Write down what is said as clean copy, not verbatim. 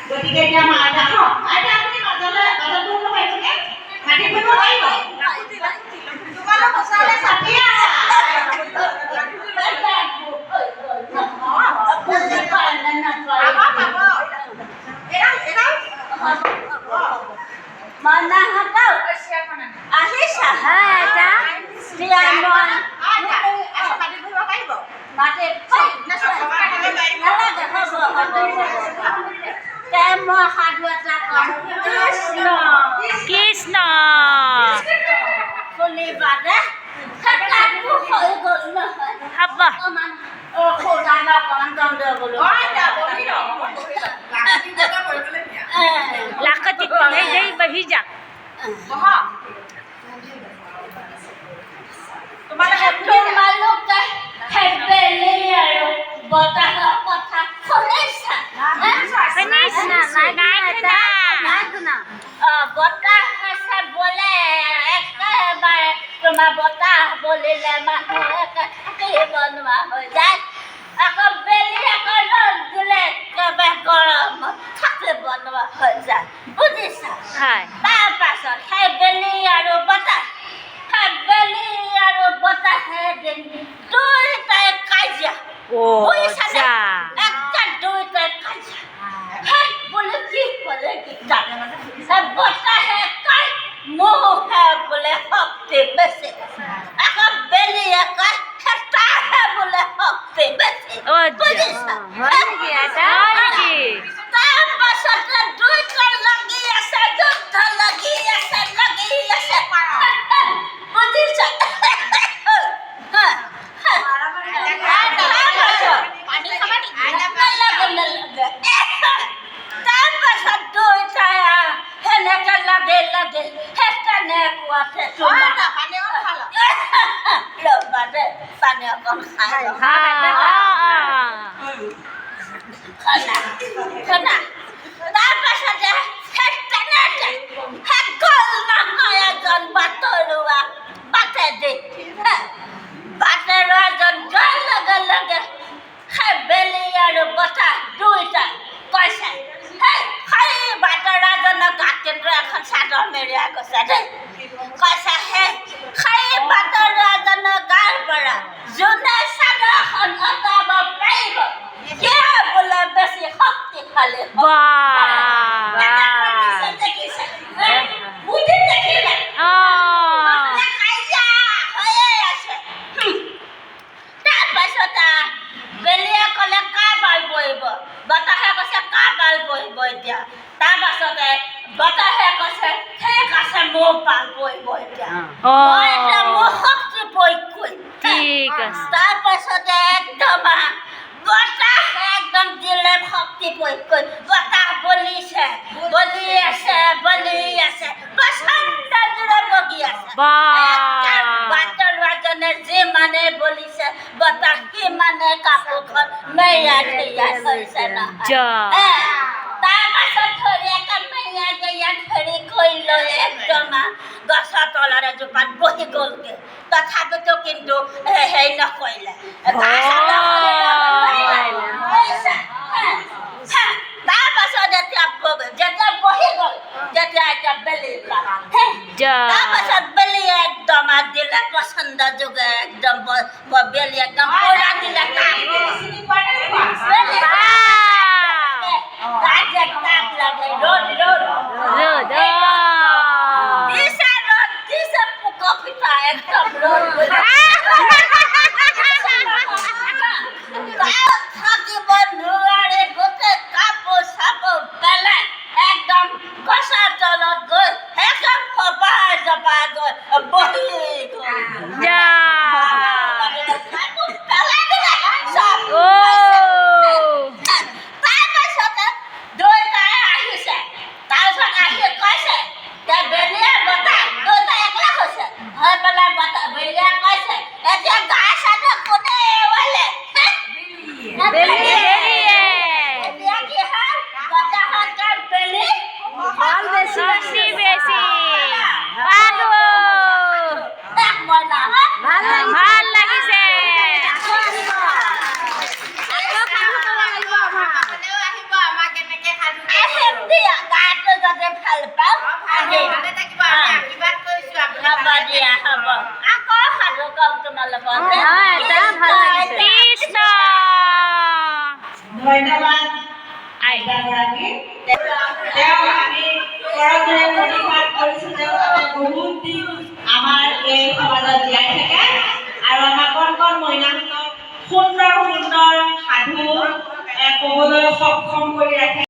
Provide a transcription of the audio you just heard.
গতিকে এতিয়া আমাৰ আইতা ন আইতা আপুনি মাজলৈ বহিব পাৰিবনে মাটি বহিব পাৰিব তোমালোক ওচৰলৈ চাপি কৃষ্ণ হব লাকতি এই বহি যাক বতাহ বলিলে মানুহে বনোৱা হৈ যায় আকৌ বেলি আকৌ ৰ'দ দিলে গৰম থাকে বনোৱা হৈ যায় বুজিছা তাৰ পাছত সেই বেলি আৰু বতাহে দুইটাই কাজিয়া বুজিছা একটা দুইটাই কাজিয়া বোলে কি বলে গীতা বতাহে কয় মোহে বোলে শক্তি বেছি আকৌ বেলিয়ে কয় তাহে বোলে শক্তি বেছি বুজিছা তাৰ পাছতে দুইটা লাগি আছে যুদ্ধ লাগি আছে বুজিছা পানী অকণ তাৰ পাছতে গ'ল নহয় এজন বাটৰুৱা বাটেদি বাটৰুৱাজন যোৱাৰ লগে লগে সেই বেলি আৰু বতাহ দুইটা কৈছে সেই বাটৰুৱাজনৰ গাত কিন্তু এখন চাদৰ মেৰিয়াই গৈছে দেই কৈছে সেই বাটৰুৱাজনৰ গাৰ পৰা যোনে চাদৰখন অঁতাব পাৰিব সেয়া বোলে বেছি শক্তিশালী তাৰপাছত বেলিয়ে ক'লে কাৰ বাল পৰিব বতাহে কৈছে কাৰ বাল পৰিব এতিয়া তাৰপাছতে বতাহে কৈছে ঠিক আছে মোৰ বাল পৰিব এতিয়া মই এতিয়া মোৰ শক্তি প্ৰয়োগ কৰিম তাৰপাছতে একদম বতাহ একদম দিলে শক্তি প্ৰয়োগ কৰি বতাহ বলি আছে প্ৰচণ্ড জোৰে বগি আছে বাটৰুৱাজনে যিমানে বলিছে বতাহ সিমানে কাপোৰখন মেৰিয়াই থৈছে নহয় তাৰ পাছত ধুনীয়াকৈ মেৰিয়াই ধৰি কৰি লৈ একদম গছৰ তলৰ এজোপাত বহি গ'লগৈ তথাপিতো কিন্তু হেৰি নকৰিলে তাৰ পাছত যেতিয়া বহি গ'ল তেতিয়া এতিয়া বেলি তাৰ পাছত বেলিয়ে একদম দিলে পচন্দ যোগে একদম বেলি একদম পুৰা দিলে থাকিব নোৱাৰে গোটেই কাপোৰ চাপোৰ পেলাই একদম গছৰ তলত গৈ একদম জপাই গৈ বহি তাৰপাছতে দুইটাই আহিছে তাৰপিছত আহি কৈছে বেলিয়ে বতাহ দুইটাই একলা হৈছে হৈ পেলাই বেলিয়ে কৈছে এতিয়া গাই চাদৰ কোনে এৱালে বেছি ধন্যবাদ আইতাগৰাকী। তেওঁ আমি কৰজোৰে প্ৰতিবাদ কৰিছোঁ, তেওঁ যাতে বহুত দিন আমাৰ এই সমাজত জীয়াই থাকে আৰু আমাৰ কণ কণ মহিলাহঁতক সুন্দৰ সুন্দৰ সাধু ক'বলৈ সক্ষম কৰি ৰাখে।